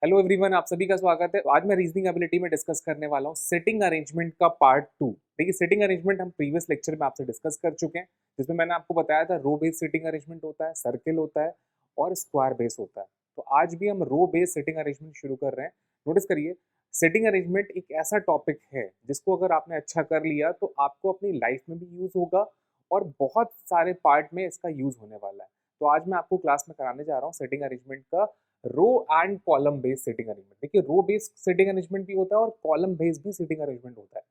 Hello everyone, आप सभी का स्वागत है। आज मैं रीजनिंग एबिलिटी में डिस्कस करने वाला हूँ सिटिंग अरेंजमेंट का पार्ट 2। देखिए, सिटिंग अरेंजमेंट हम प्रीवियस लेक्चर में आपसे डिस्कस कर चुके हैं, जिसमें मैंने आपको बताया था रो बेस्ड सिटिंग अरेंजमेंट होता है, सर्किल होता है और स्क्वायर बेस होता है। तो आज भी हम रो बेस्ड सिटिंग अरेंजमेंट शुरू कर रहे हैं। नोटिस करिए, सिटिंग अरेंजमेंट एक ऐसा टॉपिक है जिसको अगर आपने अच्छा कर लिया तो आपको अपनी लाइफ में भी यूज होगा और बहुत सारे पार्ट में इसका यूज होने वाला है। तो आज मैं आपको क्लास में कराने जा रहा हूँ सिटिंग अरेंजमेंट का row and column based seating arrangement. देखिए, रो बेस्ड सेटिंग अरेंजमेंट भी होता है और कॉलम बेस्ड भी सेटिंग अरेंजमेंट होता है।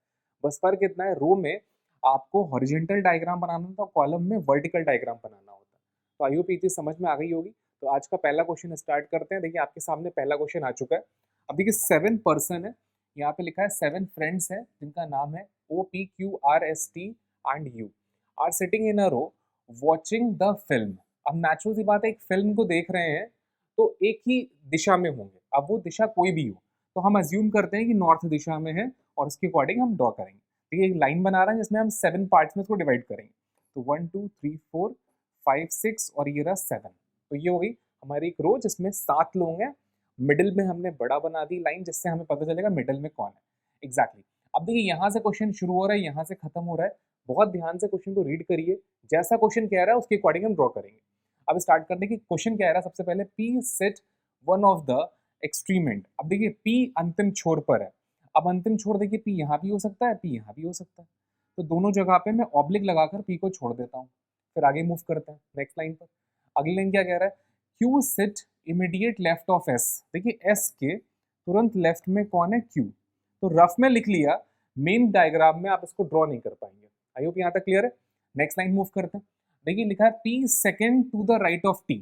बस फर्क इतना है, रो में आपको हॉरिजॉन्टल डायग्राम बनाना होता है, कॉलम में वर्टिकल डायग्राम बनाना होता है। तो आई होप ये चीज समझ में आ गई होगी। तो आज का पहला क्वेश्चन स्टार्ट करते हैं। देखिए, आपके सामने पहला क्वेश्चन आ चुका है। अब देखिए, 7 पर्सन है, यहाँ पे लिखा है 7 फ्रेंड्स है जिनका नाम है OPQRST and you are sitting in a row watching the film. अब नेचुरल सी बात है, एक फिल्म को देख रहे हैं तो एक ही दिशा में होंगे। अब वो दिशा कोई भी हो तो हम अज्यूम करते हैं कि नॉर्थ दिशा में है और उसके अकॉर्डिंग हम ड्रॉ करेंगे। तो ये एक लाइन बना रहे हैं जिसमें हम 7 पार्ट्स में इसको डिवाइड करेंगे। तो 1 2 3 4 5 6 और ये रहा 7। तो ये हो गई हमारी एक रो जिसमें 7 लोग हैं। मिडिल में हमने बड़ा बना दी लाइन, जिससे हमें पता चलेगा मिडिल में कौन है एग्जैक्टली। अब देखिए, यहाँ से क्वेश्चन शुरू हो रहा है, यहाँ से खत्म हो रहा है। बहुत ध्यान से क्वेश्चन को रीड करिए, जैसा क्वेश्चन कह रहा है उसके अकॉर्डिंग हम ड्रॉ करेंगे। अब स्टार्ट करने की क्वेश्चन क्या है, सबसे पहले P set one of the extreme and. अब देखिए, पी अंतिम छोर पर है। अब अंतिम छोर देखिए, पी यहाँ भी हो सकता है, पी यहाँ भी हो सकता है। तो दोनों जगह पे मैं ऑब्लिक लगाकर पी को छोड़ देता हूँ। फिर आगे मूव करते हैं नेक्स्ट लाइन पर। अगली लाइन क्या कह रहा है, Q sit immediate left of S. देखिए, एस के तुरंत लेफ्ट में कौन है, क्यू। तो रफ में लिख लिया, मेन डायग्राम में आप इसको ड्रॉ नहीं कर पाएंगे। आई होप यहाँ तक क्लियर है। नेक्स्ट लाइन मूव करते हैं। देखिए, लिखा है P second to the right of T.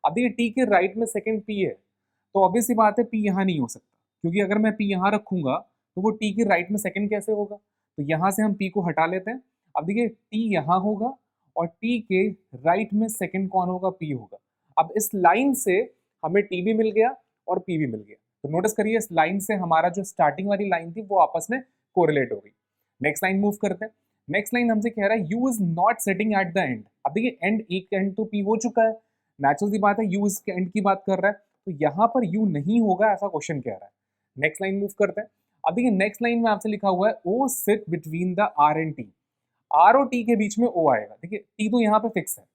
अब देखिए, टी के राइट में सेकेंड पी है, तो ऑब्वियस सी बात है पी यहाँ नहीं हो सकता, क्योंकि अगर मैं पी यहाँ रखूंगा तो वो टी के राइट में सेकेंड कैसे होगा। तो यहाँ से हम पी को हटा लेते हैं। अब देखिए, टी यहाँ होगा और टी के राइट में सेकेंड कौन होगा, पी होगा। अब इस लाइन से हमें टी भी मिल गया और पी भी मिल गया। तो नोटिस करिए, इस लाइन से हमारा जो स्टार्टिंग वाली लाइन थी वो आपस में कोरिलेट हो गई। नेक्स्ट लाइन मूव करते हैं। नेक्स्ट लाइन हमसे कह रहा है you is not setting at the end. अब देखिए, एंड एक एंड तो पी हो चुका है, नेचुरल सी बात है, यू इस एंड की बात कर रहा है, तो यहाँ पर यू नहीं होगा ऐसा क्वेश्चन कह रहा है। नेक्स्ट लाइन मूव करते हैं। अब देखिए, नेक्स्ट लाइन में आपसे लिखा हुआ है O sit between the R and T. R और टी के बीच में ओ आएगा। देखिए, टी तो यहाँ पे फिक्स है।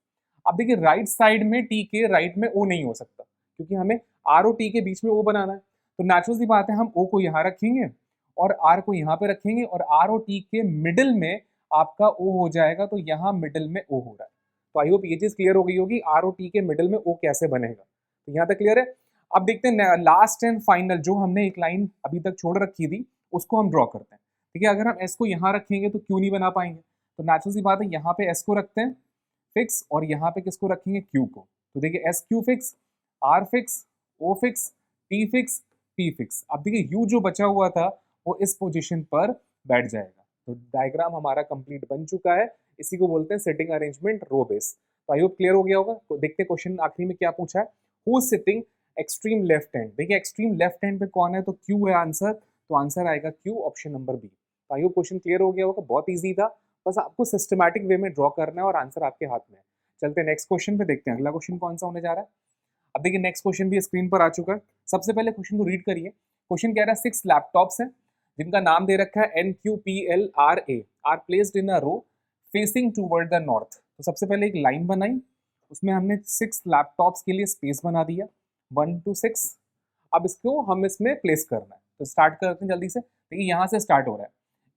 अब देखिए, राइट साइड में टी के राइट में ओ नहीं हो सकता, क्योंकि हमें आर और टी के बीच में ओ बनाना है। तो नेचुरल सी बात है, हम ओ को यहाँ रखेंगे और आर को यहाँ पे रखेंगे और आर और टी के मिडिल में आपका ओ हो जाएगा। तो यहाँ मिडिल में ओ हो रहा है। तो आई होप ये चीज क्लियर हो गई होगी, आर और टी के मिडिल में ओ कैसे बनेगा। तो यहाँ तक क्लियर है। अब देखते हैं लास्ट एंड फाइनल, जो हमने एक लाइन अभी तक छोड़ रखी थी उसको हम ड्रॉ करते हैं। ठीक है, अगर हम एस को यहाँ रखेंगे तो क्यों नहीं बना पाएंगे। तो नेचुरल सी बात है, यहाँ पे एस को रखते हैं फिक्स और यहाँ पे किसको रखेंगे, क्यू को। तो देखिए, S Q fix, R fix, O fix, T fix, P fix. अब देखिए, यू जो बचा हुआ था वो इस पोजीशन पर बैठ जाएगा। तो डायग्राम हमारा कंप्लीट बन चुका है। इसी को बोलते हैं सेटिंग अरेंजमेंट रो बेस। तो आई होप क्लियर हो गया होगा। तो देखते हैं क्वेश्चन आखिरी में क्या पूछा है, who sitting extreme left hand. देखिए, एक्सट्रीम लेफ्ट हैंड पे कौन है, तो क्यू है आंसर। तो आंसर आएगा क्यू, ऑप्शन नंबर बी। तो आई होप क्वेश्चन क्लियर हो गया होगा। बहुत ईजी था, बस आपको सिस्टमैटिक वे में ड्रॉ करना है और आंसर आपके हाथ में है। चलते हैं नेक्स्ट क्वेश्चन पे, देखते हैं अगला क्वेश्चन कौन सा होने जा रहा है। अब देखिए, नेक्स्ट क्वेश्चन भी स्क्रीन पर आ चुका है। सबसे पहले क्वेश्चन को रीड करिए। क्वेश्चन कह रहा है 6 लैपटॉप्स हैं जिनका नाम दे रखा है NQPLRA are placed in a row facing toward the north. तो सबसे पहले एक लाइन बनाई, उसमें हमने 6 लैपटॉप्स के लिए स्पेस बना दिया 1 to 6। अब इसको हम इसमें प्लेस करना है। तो स्टार्ट करते हैं जल्दी से। देखिए, यहाँ से स्टार्ट हो रहा है,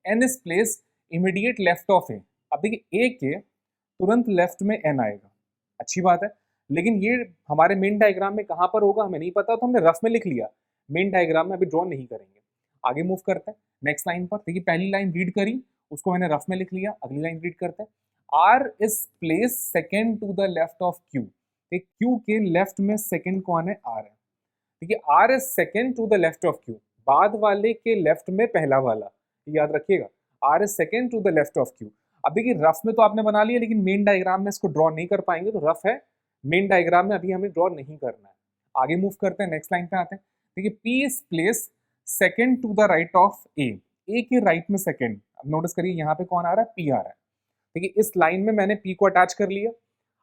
N is place immediate left of A. अब देखिए, ए के तुरंत लेफ्ट में एन आएगा, अच्छी बात है। लेकिन ये हमारे मेन डायग्राम में कहाँ पर होगा हमें नहीं पता, तो हमने रफ में लिख लिया, मेन डायग्राम में अभी ड्रॉ नहीं करेंगे। आगे मूव करते हैं नेक्स्ट लाइन पर। देखिए, पहली लाइन रीड करी, उसको मैंने रफ में लिख लिया। अगली लाइन रीड करते हैं, R is place second to the left of Q. Q के लेफ्ट में सेकेंड कौन है, आर है। देखिए, R is second to the left of Q, बाद वाले के लेफ्ट में पहला वाला, याद रखिएगा, R is second to the left of Q. अब देखिए, रफ में तो आपने बना लिया, लेकिन मेन डायग्राम में इसको ड्रॉ नहीं कर पाएंगे, तो रफ है, मेन डायग्राम में अभी हमें ड्रॉ नहीं करना है। आगे मूव करते हैं, नेक्स्ट लाइन पे आते हैं। देखिए, P is place second to the right of A. A के राइट में सेकेंड। अब नोटिस करिए, यहाँ पे कौन आ रहा है, पी आ रहा है। देखिए, इस लाइन में मैंने पी को अटैच कर लिया।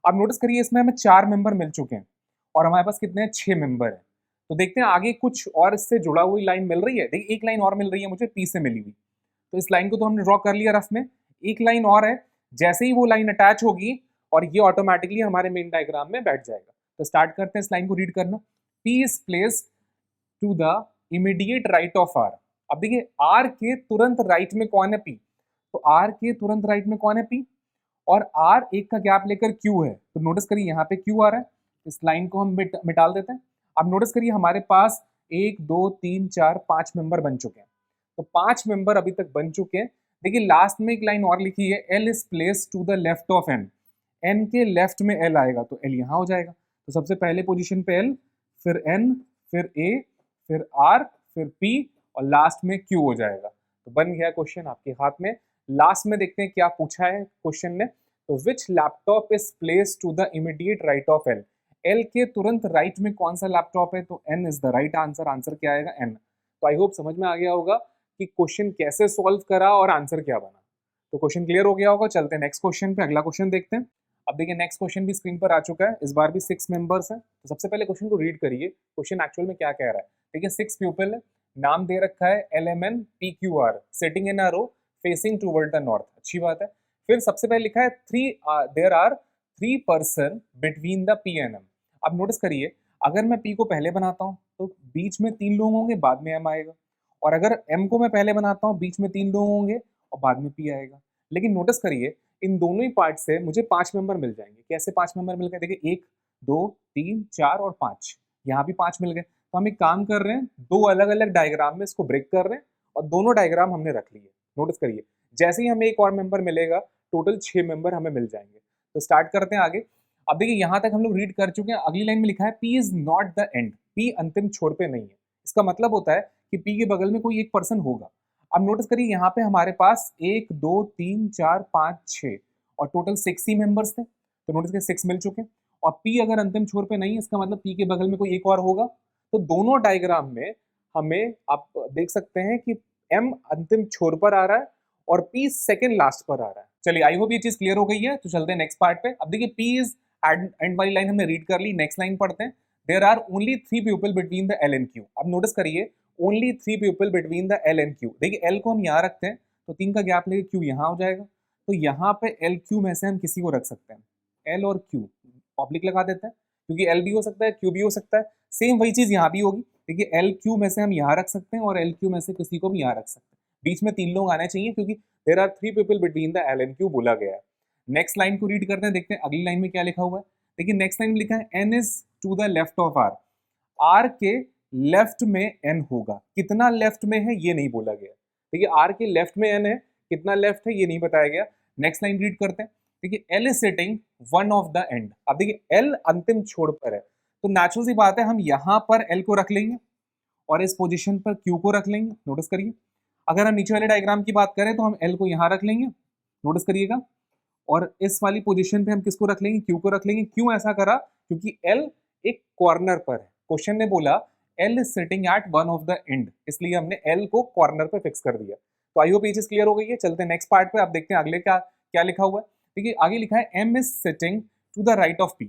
अब नोटिस करिए, इसमें हमें 4 मेंबर मिल चुके हैं और हमारे पास कितने हैं, 6 मेंबर हैं। तो देखते हैं आगे कुछ और इससे जुड़ा हुई लाइन मिल रही है। देखिए एक लाइन और मिल रही है मुझे पी से मिली हुई, तो इस लाइन को तो हमने ड्रॉ कर लिया रफ में। एक लाइन और है, जैसे ही वो लाइन अटैच होगी और ये ऑटोमेटिकली हमारे मेन डायग्राम में बैठ जाएगा। तो स्टार्ट करते हैं इस लाइन को रीड करना। P is placed to the immediate right of R. अब देखिए आर के तुरंत राइट में कौन है पी, तो आर के तुरंत राइट में कौन है पी, और आर एक का गैप लेकर क्यू है। तो नोटिस करिए यहाँ पे क्यू आ रहा है, इस लाइन को हम मिटाल देते हैं। अब नोटिस करिए हमारे पास 1 2 3 4 5 मेंबर बन चुके हैं, तो 5 मेंबर अभी तक बन चुके हैं। देखिए लास्ट में एक लाइन और लिखी है, L is place to the left of N. N के लेफ्ट में एल आएगा तो एल यहाँ हो जाएगा। तो सबसे पहले पोजीशन पे एल, फिर एन, फिर ए, फिर आर, फिर पी और लास्ट में क्यू हो जाएगा। तो बन गया क्वेश्चन आपके हाथ में। लास्ट में देखते हैं क्या पूछा है क्वेश्चन ने। तो which laptop is place to the immediate right of L. L के तुरंत राइट में कौन सा लैपटॉप है, तो N is the right answer. Answer क्या आएगा, एन। तो आई होप समझ में आ गया होगा कि क्वेश्चन कैसे सॉल्व करा और आंसर क्या बना। तो क्वेश्चन क्लियर हो गया होगा। चलते हैं नेक्स्ट क्वेश्चन पे, अगला क्वेश्चन देखते हैं। अब देखिए नेक्स्ट क्वेश्चन भी स्क्रीन पर आ चुका है, इस बार भी 6 मेंबर्स हैं। तो सबसे पहले क्वेश्चन को रीड करिए, क्वेश्चन एक्चुअल में क्या कह रहा है। देखिए 6 पीपल है, नाम दे रखा है LMN PQR, sitting in a row facing toward the north. अच्छी बात है। फिर सबसे पहले लिखा है there are 3 person between the P and M। अब नोटिस करिए अगर मैं P को पहले बनाता हूँ तो बीच में 3 लोग होंगे, बाद में M आएगा, और अगर M को मैं पहले बनाता हूँ बीच में 3 लोग होंगे और बाद में P आएगा। लेकिन नोटिस करिए इन दोनों ही पार्ट से मुझे 5 मेंबर मिल जाएंगे। कैसे 5 मेंबर मिल गए, देखिए 1 2 3 4 और 5, यहाँ भी 5 मिल गए। तो हम एक काम कर रहे हैं, 2 अलग अलग डायग्राम में इसको ब्रेक कर रहे हैं और दोनों डायग्राम हमने रख लिए। नोटिस करिए जैसे ही हमें एक और मेंबर मिलेगा टोटल 6 मेंबर हमें मिल जाएंगे। तो स्टार्ट करते हैं आगे। अब देखिए यहाँ तक हम लोग रीड कर चुके हैं। अगली लाइन में लिखा है P is not the end, P अंतिम छोर पे नहीं है। इसका मतलब होता है कि पी के बगल में कोई एक पर्सन होगा। अब नोटिस करिए यहाँ पे हमारे पास 1 2 3 4 5 6 और टोटल 6 ही मेंबर्स थे। तो नोटिस करिए 6 मिल चुके हैं, और पी अगर अंतिम छोर पे नहीं है इसका मतलब पी के बगल में कोई एक और होगा। तो दोनों डायग्राम में हमें आप देख सकते हैं कि एम अंतिम छोर पर आ रहा है और पी सेकंड लास्ट पर आ रहा है। चलिए आई होप ये चीज क्लियर हो गई है। तो चलते हैं नेक्स्ट पार्ट पे। अब देखिए पी इज एंड वाली लाइन हमने रीड कर ली, नेक्स्ट लाइन पढ़ते हैं। There are only 3 people between the L and Q. अब नोटिस करिए only 3 people between the L and Q. देखिए एल को हम यहाँ रखते हैं तो 3 का गैप लेके क्यू यहाँ हो जाएगा। तो यहाँ पे एल क्यू में से हम किसी को रख सकते हैं, एल और क्यू पब्लिक लगा देते हैं, क्योंकि एल भी हो सकता है क्यू भी हो सकता है। सेम वही चीज यहाँ भी होगी। देखिए एल क्यू में से हम यहाँ रख सकते हैं और एल क्यू में से किसी को भी यहाँ रख सकते हैं। बीच में 3 लोग आने चाहिए क्योंकि there are 3 people between the L and Q बोला गया है। नेक्स्ट लाइन को रीड करते हैं, देखते हैं अगली लाइन में क्या लिखा हुआ है। देखिए नेक्स्ट लाइन में लिखा है N is to the left of R. R के लेफ्ट में एन होगा, कितना लेफ्ट में है ये नहीं बोला गया। देखिए आर के लेफ्ट में एन है, कितना लेफ्ट है ये नहीं बताया गया। नेक्स्ट लाइन रीड करते हैं। देखिए L is sitting one of the end. अब देखिए एल अंतिम छोर पर है, तो नेचुरल सी बात है हम यहाँ पर एल को रख लेंगे और इस पोजीशन पर क्यू को रख लेंगे। नोटिस करिए अगर हम नीचे वाले डायग्राम की बात करें तो हम एल को यहाँ रख लेंगे, नोटिस करिएगा, और इस वाली पोजीशन पे हम किसको रख लेंगे, क्यू को रख लेंगे। क्यों ऐसा करा, क्योंकि एल एक कॉर्नर पर है। क्वेश्चन ने बोला L is sitting at one of the end, इसलिए हमने एल को कॉर्नर पे फिक्स कर दिया। तो आई होप ये चीज क्लियर हो गई है। चलते हैं नेक्स्ट पार्ट पे, आप देखते हैं अगले क्या क्या लिखा हुआ है। देखिए आगे लिखा है M is sitting to the right of P.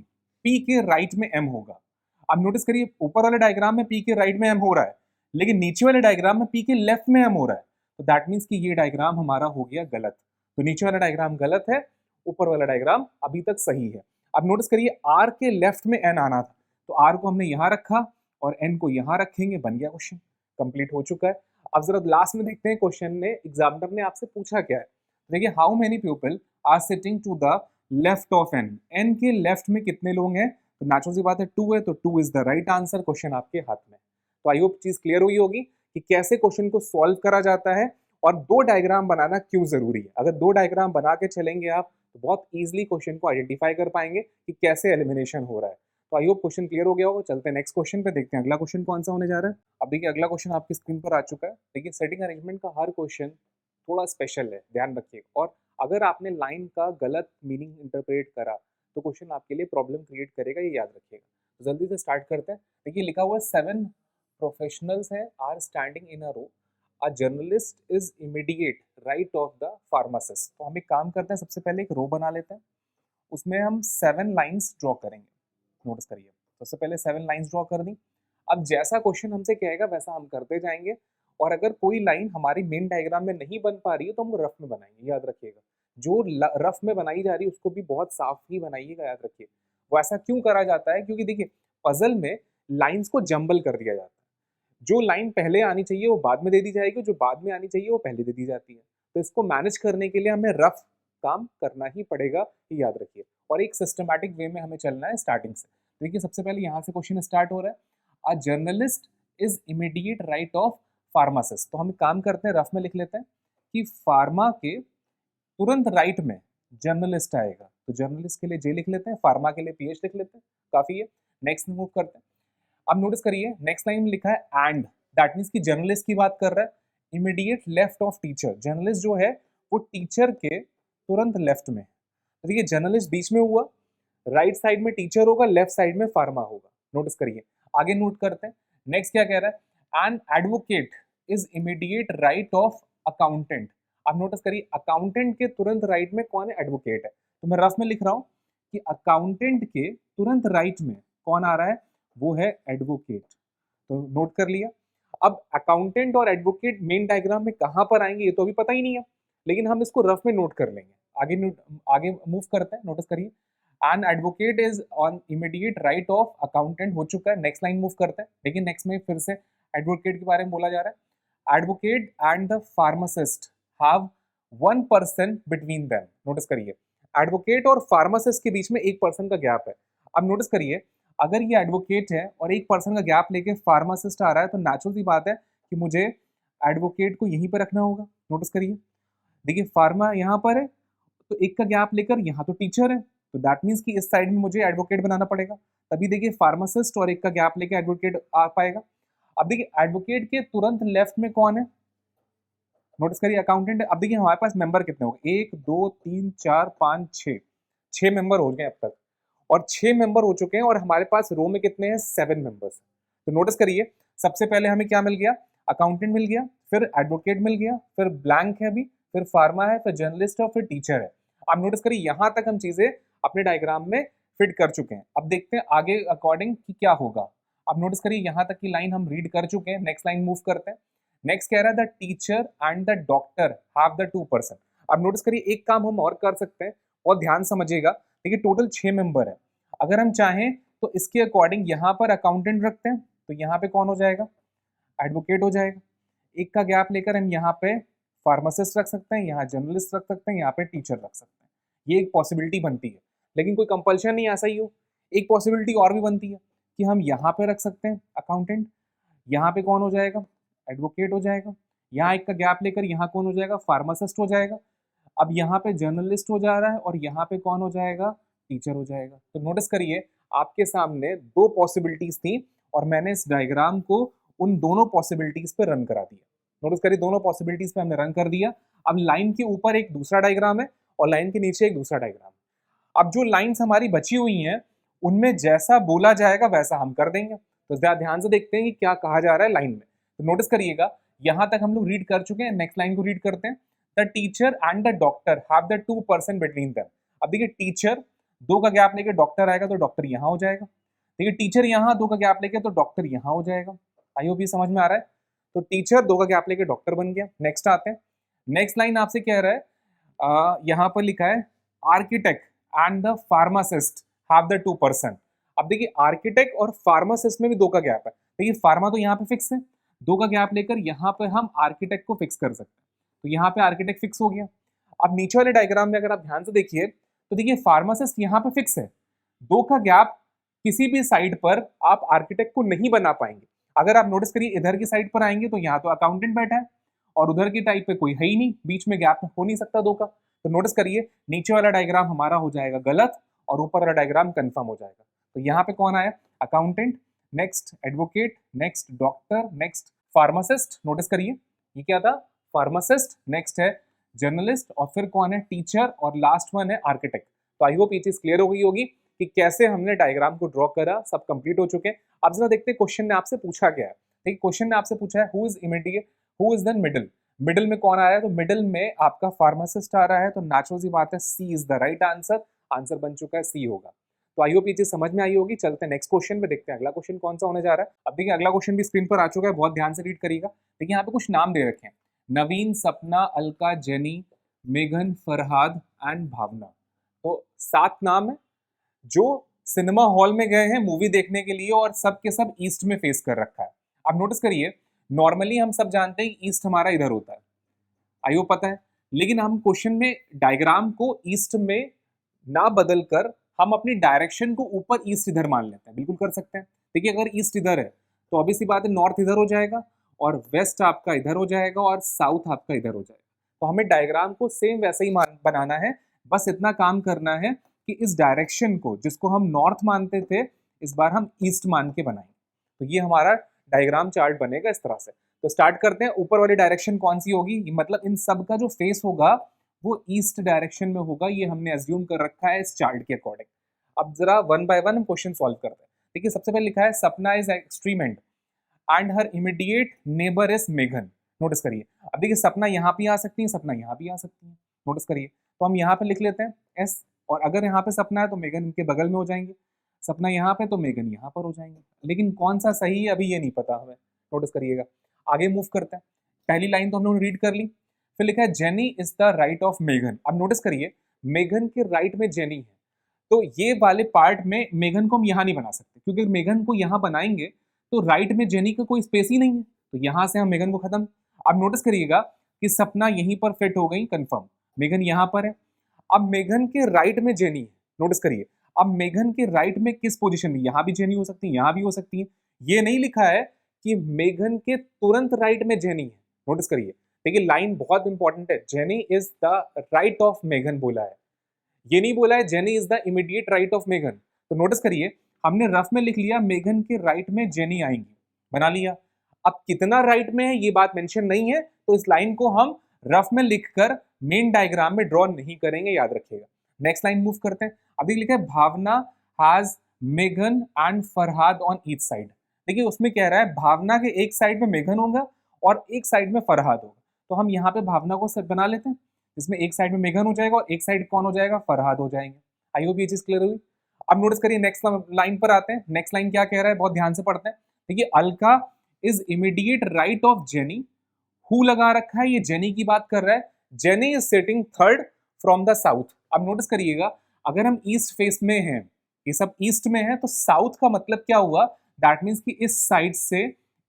P के राइट में एम होगा। अब नोटिस करिए ऊपर वाले डायग्राम में पी के राइट में एम हो रहा है, लेकिन नीचे वाले डायग्राम में पी के लेफ्ट में एम हो रहा है। तो दैट मीन्स कि ये डायग्राम हमारा हो गया गलत। तो नीचे वाला डायग्राम गलत है, ऊपर वाला डायग्राम अभी तक सही है। अब नोटिस करिए आर के लेफ्ट में एन आना था, तो आर को हमने यहाँ रखा और एन को यहाँ रखेंगे, बन गया क्वेश्चन, कंप्लीट हो चुका है। अब जरा लास्ट में देखते हैं क्वेश्चन ने एग्जामिनर ने आपसे पूछा क्या है। देखिए how many people are sitting to the left of N. N के लेफ्ट में कितने लोग हैं, तो नेचुरल सी बात है 2 है, तो 2 is the right answer. Question आपके हाथ में। तो आई होप चीज क्लियर हुई होगी कि कैसे क्वेश्चन को सॉल्व करा जाता है और 2 डायग्राम बनाना क्यों जरूरी है। अगर 2 डायग्राम बना के चलेंगे आप तो बहुत इजीली क्वेश्चन को आइडेंटिफाई कर पाएंगे कि कैसे एलिमिनेशन हो रहा है। तो आई होप क्वेश्चन क्लियर हो गया होगा। चलते हैं नेक्स्ट क्वेश्चन पे, देखते हैं अगला क्वेश्चन कौन सा होने जा रहा है। अब देखिए अगला क्वेश्चन आपकी स्क्रीन पर आ चुका है। देखिए सेटिंग अरेंजमेंट का हर क्वेश्चन थोड़ा स्पेशल है, ध्यान रखिएगा। और अगर आपने लाइन का गलत मीनिंग इंटरप्रेट करा तो क्वेश्चन आपके लिए प्रॉब्लम क्रिएट करेगा, ये याद रखिएगा। तो जल्दी से स्टार्ट करते हैं। देखिए लिखा हुआ है 7 प्रोफेशनल्स हैं are standing in a row, a journalist is immediate right of the pharmacist. तो हम एक काम करते हैं, सबसे पहले एक रो बना लेते हैं, उसमें हम 7 लाइंस ड्रॉ करेंगे। नोटिस करिए सबसे पहले 7 लाइंस ड्रॉ कर दी। अब जैसा क्वेश्चन हमसे कहेगा वैसा हम करते जाएंगे, और अगर कोई लाइन हमारी मेन डायग्राम में नहीं बन पा रही है तो हम रफ में बनाएंगे, याद रखिएगा। जो रफ में बनाई जा रही है उसको भी बहुत साफ ही बनाइएगा, याद रखिए। वो ऐसा क्यों करा जाता है, क्योंकि देखिए पजल में लाइंस को जंबल कर दिया जाता है। जो लाइन पहले आनी चाहिए वो बाद में दे दी जाएगी, जो बाद में आनी चाहिए वो पहले दे दी जाती है। तो इसको मैनेज करने के लिए हमें रफ काम करना ही पड़ेगा, ये याद रखिए। और एक सिस्टमैटिक वे में हमें चलना है स्टार्टिंग से। देखिए सबसे पहले यहाँ से क्वेश्चन स्टार्ट हो रहा है, अ journalist is immediate right of pharmacist. तो हम काम करते हैं, रफ में लिख लेते हैं कि फार्मा के तुरंत राइट में जर्नलिस्ट आएगा, तो जर्नलिस्ट के लिए जे लिख लेते हैं, फार्मा के लिए पीएच लिख लेते हैं, काफी है। नेक्स्ट मूव करते हैं। अब नोटिस करिए नेक्स्ट लाइन में लिखा है एंड, दैट मीन्स कि जर्नलिस्ट की बात कर रहा है। Immediate left of teacher, journalist जो है वो टीचर के तुरंत लेफ्ट में। तो देखिए जर्नलिस्ट बीच में हुआ, राइट साइड में टीचर होगा, लेफ्ट साइड में फार्मा होगा। नोटिस करिए, आगे नोट करते हैं। नेक्स्ट क्या कह रहा है, an advocate is immediate right of accountant. अब नोटिस करिए अकाउंटेंट के तुरंत राइट में कौन है, एडवोकेट है। तो मैं रफ में लिख रहा हूं कि अकाउंटेंट के तुरंत राइट में कौन आ रहा है, वो है एडवोकेट। तो नोट कर लिया। अब अकाउंटेंट और एडवोकेट मेन डायग्राम में कहां पर आएंगे ये तो अभी पता ही नहीं है, लेकिन हम इसको रफ में नोट कर लेंगे। आगे मूव करते हैं। नोटिस करिए an advocate is on immediate right of accountant हो चुका है। नेक्स्ट लाइन मूव करते हैं। लेकिन नेक्स्ट में फिर से एडवोकेट के बारे में बोला जा रहा है, advocate and the pharmacist have 1% between them. Notice करिए एडवोकेट और फार्मासिस्ट के बीच में 1% का गैप है। अब नोटिस करिए अगर ये एडवोकेट है और 1% का गैप लेके फार्मासिस्ट आ रहा है तो नेचुरल सी बात है कि मुझे एडवोकेट को यहीं पर रखना होगा। नोटिस करिए, देखिए फार्मा यहाँ पर है तो एक का गैप लेकर यहाँ तो टीचर है, तो दैट मीन्स कि इस साइड में मुझे एडवोकेट बनाना पड़ेगा, तभी देखिए फार्मासिस्ट और एक का गैप लेके एडवोकेट आ पाएगा। अब देखिए एडवोकेट के तुरंत लेफ्ट में कौन है, नोटिस करिए अकाउंटेंट। अब देखिए हमारे पास मेंबर कितने हो गए, 1 2 3 4 5 6, 6 मेंबर हो गए अब तक, और 6 मेंबर हो चुके हैं, और हमारे पास रो में कितने हैं, 7 मेंबर्स। तो नोटिस करिए सबसे पहले हमें क्या मिल गया, अकाउंटेंट मिल गया, फिर एडवोकेट मिल गया, फिर ब्लैंक है अभी, फिर फार्मा है, फिर जर्नलिस्ट है, फिर टीचर है। अब नोटिस करिए यहां तक हम चीजें अपने डायग्राम में फिट कर चुके हैं। अब देखते हैं आगे अकॉर्डिंग कि क्या होगा। अब नोटिस करिए यहां तक की लाइन हम रीड कर चुके हैं। नेक्स्ट लाइन मूव करते हैं। नेक्स्ट कह रहा है the teacher and the doctor have the 2%। अब नोटिस करिए एक काम हम और कर सकते हैं, और ध्यान समझिएगा। देखिए टोटल 6 मेंबर है, अगर हम चाहें तो इसके अकॉर्डिंग यहाँ पर अकाउंटेंट रखते हैं, तो यहाँ पे कौन हो जाएगा, एडवोकेट हो जाएगा। एक का गैप लेकर हम यहाँ पे फार्मासिस्ट रख सकते हैं, यहाँ जर्नलिस्ट रख सकते हैं, यहाँ पे टीचर रख सकते हैं। ये एक पॉसिबिलिटी बनती है, लेकिन कोई कंपल्शन नहीं ऐसा ही हो। एक पॉसिबिलिटी और भी बनती है कि हम यहाँ पे रख सकते हैं अकाउंटेंट, यहाँ पे कौन हो जाएगा, एडवोकेट हो जाएगा। यहाँ एक का गैप लेकर यहाँ कौन हो जाएगा, फार्मासिस्ट हो जाएगा। अब यहाँ पे जर्नलिस्ट हो जा रहा है और यहाँ पे कौन हो जाएगा, टीचर हो जाएगा। तो नोटिस करिए आपके सामने दो पॉसिबिलिटीज थी और मैंने इस डायग्राम को उन दोनों पॉसिबिलिटीज पे रन करा दिया। नोटिस करिए दोनों पॉसिबिलिटीज पे हमने रन कर दिया। अब लाइन के ऊपर एक दूसरा डायग्राम है और लाइन के नीचे एक दूसरा डायग्राम है। अब जो लाइंस हमारी बची हुई हैं उनमें जैसा बोला जाएगा वैसा हम कर देंगे। तो ध्यान से देखते हैं कि क्या कहा जा रहा है लाइन में। तो नोटिस करिएगा यहां तक हम लोग रीड कर चुके हैं। नेक्स्ट लाइन को रीड करते हैं, the teacher and the doctor have the 2% between them. अब देखिए टीचर 2 का गैप लेके डॉक्टर आएगा तो डॉक्टर यहाँ हो जाएगा। देखिए टीचर यहाँ 2 का गैप लेके तो डॉक्टर यहाँ हो जाएगा। आई होप ये समझ में आ रहा है। तो टीचर 2 का गैप लेके डॉक्टर बन गया। नेक्स्ट आते हैं, नेक्स्ट लाइन आपसे कह रहा है यहाँ पर लिखा है architect and the pharmacist have the 2%। अब देखिए आर्किटेक्ट और फार्मासिस्ट में भी 2 का गैप है। देखिए फार्मा तो यहाँ पे फिक्स है, 2 का गैप लेकर यहाँ पे हम आर्किटेक्ट को फिक्स कर सकते हैं। तो यहाँ पे आर्किटेक्ट फिक्स हो गया। अब नीचे वाले डायग्राम में अगर आप ध्यान से देखिए तो देखिए फार्मासिस्ट यहाँ पे फिक्स है, 2 का गैप किसी भी साइड पर आप आर्किटेक्ट को नहीं बना पाएंगे। अगर आप नोटिस करिए इधर की साइड पर आएंगे तो यहाँ तो अकाउंटेंट बैठा है और उधर की टाइप पे कोई है ही नहीं, बीच में गैप हो नहीं सकता 2 का। तो नोटिस करिए नीचे वाला डायग्राम हमारा हो जाएगा गलत और ऊपर वाला डायग्राम कंफर्म हो जाएगा। तो यहाँ पे कौन आया, accountant, next advocate, next doctor, next pharmacist. Notice करिए ये क्या था, फार्मासिस्ट, नेक्स्ट है जर्नलिस्ट और फिर कौन है, टीचर और लास्ट वन है आर्किटेक्ट। तो आई होप ये चीज क्लियर हो गई होगी कि कैसे हमने डायग्राम को ड्रॉ करा, सब कंप्लीट हो चुके हैं। अब जरा देखते हैं क्वेश्चन ने आपसे पूछा क्या है। देखिए क्वेश्चन ने आपसे पूछा है who is immediate, who is then middle. Middle में कौन आ रहा है, तो मिडिल में आपका फार्मासिस्ट आ रहा है। तो नेचुरल सी बात है C is the right answer, answer बन चुका है सी होगा। तो आई होप ये चीज समझ में आई होगी। चलते हैं नेक्स्ट क्वेश्चन पे, देखते हैं अगला क्वेश्चन कौन सा होने जा रहा है। अब देखिए अगला क्वेश्चन भी स्क्रीन पर आ चुका है, बहुत ध्यान से रीड करिएगा। देखिए यहाँ पे कुछ नाम दे रखे हैं, नवीन, सपना, अलका, जेनी, मेघन, फरहाद एंड भावना। तो 7 नाम है जो सिनेमा हॉल में गए हैं मूवी देखने के लिए और सब के सब ईस्ट में फेस कर रखा है। आप नोटिस करिए, नॉर्मली हम सब जानते हैं ईस्ट हमारा इधर होता है, आइयो पता है, लेकिन हम क्वेश्चन में डायग्राम को ईस्ट में ना बदल कर हम अपनी डायरेक्शन को ऊपर ईस्ट इधर मान लेते हैं। बिल्कुल कर सकते हैं। देखिए अगर ईस्ट इधर है तो ऑब्वियस सी बात है नॉर्थ इधर हो जाएगा और वेस्ट आपका इधर हो जाएगा और साउथ आपका इधर हो जाएगा। तो हमें डायग्राम को सेम वैसे ही बनाना है, बस इतना काम करना है कि इस डायरेक्शन को, जिसको हम नॉर्थ मानते थे, इस बार हम ईस्ट मान के बनाएंगे। तो ये हमारा डायग्राम चार्ट बनेगा इस तरह से। तो स्टार्ट करते हैं। ऊपर वाली डायरेक्शन कौन सी होगी, मतलब इन सब का जो फेस होगा वो ईस्ट डायरेक्शन में होगा, ये हमने अज्यूम कर रखा है इस चार्ट के अकॉर्डिंग। अब जरा वन बाय वन हम क्वेश्चन सॉल्व करते हैं। देखिए सबसे पहले लिखा है Sapna is extreme end and her immediate neighbour is मेघन। नोटिस करिए, अब देखिए सपना यहाँ पे आ सकती है, सपना यहाँ भी आ सकती है। नोटिस करिए, तो हम यहाँ पे लिख लेते हैं एस, और अगर यहाँ पे सपना है तो मेघन इनके बगल में हो जाएंगे, सपना यहाँ पे तो मेघन यहाँ पर हो जाएंगे। लेकिन कौन सा सही है अभी ये नहीं पता हमें। नोटिस करिएगा, आगे मूव करते हैं। पहली लाइन तो हम लोगों ने रीड कर ली, फिर लिखा है Jenny is the right of मेघन। अब नोटिस करिए, मेघन के राइट में जेनी है, तो ये वाले पार्ट में मेघन को हम यहाँ नहीं बना सकते, क्योंकि मेघन को यहाँ बनाएंगे तो राइट में जेनी का कोई स्पेस ही नहीं है, तो यहाँ से हम मेघन को खत्म। अब नोटिस करिएगा कि सपना यहीं पर फिट हो गई, कंफर्म, मेघन यहाँ पर है। अब मेघन के राइट में जेनी है। नोटिस करिए, अब मेघन के राइट में किस पोजीशन में, यहाँ भी जेनी हो सकती है, यहाँ भी हो सकती है। ये नहीं लिखा है कि मेघन के तुरंत राइट में जेनी है। नोटिस करिए, देखिए लाइन बहुत इंपॉर्टेंट है, Jenny is the right of मेघन बोला है, ये नहीं बोला है Jenny is the immediate right of मेघन। तो नोटिस करिए, हमने रफ में लिख लिया मेघन के राइट में जेनी आएंगी, बना लिया। अब कितना राइट में है ये बात मेंशन नहीं है, तो इस लाइन को हम रफ में लिखकर मेन डायग्राम में ड्रॉ नहीं करेंगे, याद रखिएगा। नेक्स्ट लाइन मूव करते हैं। अभी लिखा है भावना हैज मेघन and Farhad on each side. देखिए उसमें कह रहा है भावना के एक साइड में मेघन होगा और एक साइड में फरहाद होगा, तो हम यहाँ पे भावना को सब बना लेते हैं, जिसमें एक साइड में मेघन हो जाएगा और एक साइड कौन हो जाएगा, फरहाद हो जाएंगे। आई होप ये चीज क्लियर हुई। अब नोटिस करिए नेक्स्ट लाइन पर आते हैं। नेक्स्ट लाइन क्या कह रहा है, बहुत ध्यान से पढ़ते हैं। देखिए Alka is immediate right of jenny, who लगा रखा है, ये जेनी की बात कर रहा है। Jenny is sitting third from the south. अब नोटिस करिएगा, अगर हम ईस्ट फेस में हैं, ये सब ईस्ट में है, तो साउथ का मतलब क्या हुआ, दैट मीन्स कि इस साइड से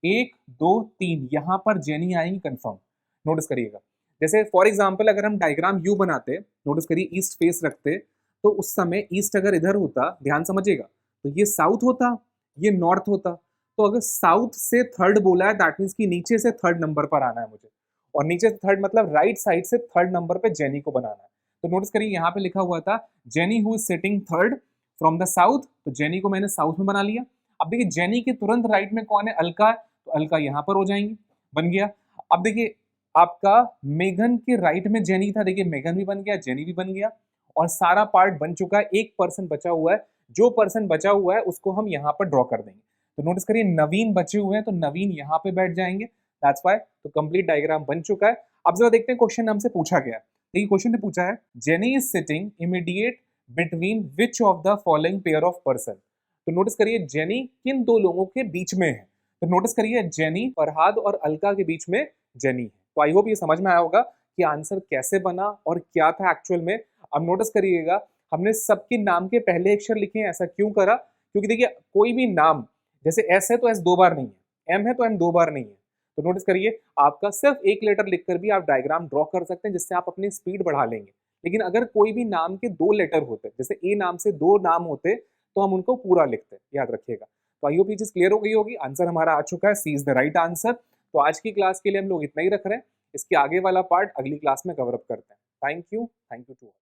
1 2 3 यहाँ पर जेनी आएंगी कंफर्म। नोटिस करिएगा, जैसे फॉर एग्जाम्पल अगर हम डायग्राम यू बनाते, नोटिस करिए ईस्ट फेस रखते, तो उस समय ईस्ट अगर इधर होता, ध्यान समझिएगा, तो ये साउथ होता, ये नॉर्थ होता। तो अगर साउथ से थर्ड बोला है, दैट मीन्स कि नीचे से थर्ड नंबर पर आना है मुझे, और नीचे से थर्ड मतलब राइट साइड से थर्ड नंबर पे जेनी को बनाना है। तो नोटिस करिए यहाँ पे लिखा हुआ था jenny who is sitting third from the south, तो जेनी को मैंने साउथ में बना लिया। अब देखिए जेनी के तुरंत राइट में कौन है, अलका, तो अलका यहाँ पर हो जाएंगी, बन गया। अब देखिए आपका मेघन के राइट में जेनी था, देखिए मेघन भी बन गया, जेनी भी बन गया, और सारा पार्ट बन चुका है। एक पर्सन बचा हुआ है, जो पर्सन बचा हुआ है उसको हम यहाँ पर ड्रॉ कर देंगे। तो नोटिस करिए नवीन बचे हुए हैं, तो नवीन यहाँ पे बैठ जाएंगे, दैट्स व्हाई। तो कंप्लीट डायग्राम बन चुका है। अब जरा देखते हैं क्वेश्चन हमसे पूछा गया। देखिए क्वेश्चन ने पूछा है Jenny is sitting immediate between which of the following pair of person. तो नोटिस करिए जेनी किन दो लोगों के बीच में है, तो नोटिस करिए जेनी फरहाद और अलका के बीच में जेनी है। तो आई होप ये समझ में आया होगा कि आंसर कैसे बना और क्या था एक्चुअल में। अब नोटिस करिएगा हमने सबके नाम के पहले अक्षर लिखे हैं, ऐसा क्यों करा, क्योंकि देखिए कोई भी नाम, जैसे एस है तो एस 2 बार नहीं है, एम है तो एम 2 बार नहीं है। तो नोटिस करिए आपका सिर्फ एक लेटर लिखकर भी आप डायग्राम ड्रॉ कर सकते हैं, जिससे आप अपनी स्पीड बढ़ा लेंगे। लेकिन अगर कोई भी नाम के 2 लेटर होते, जैसे ए नाम से 2 नाम होते, तो हम उनको पूरा लिखते, याद रखिएगा। तो आई होप ये चीज क्लियर हो गई होगी। आंसर हमारा आ चुका है, C is the right answer. तो आज की क्लास के लिए हम लोग इतना ही रख रहे हैं, इसके आगे वाला पार्ट अगली क्लास में कवर अप करते हैं। Thank you to all.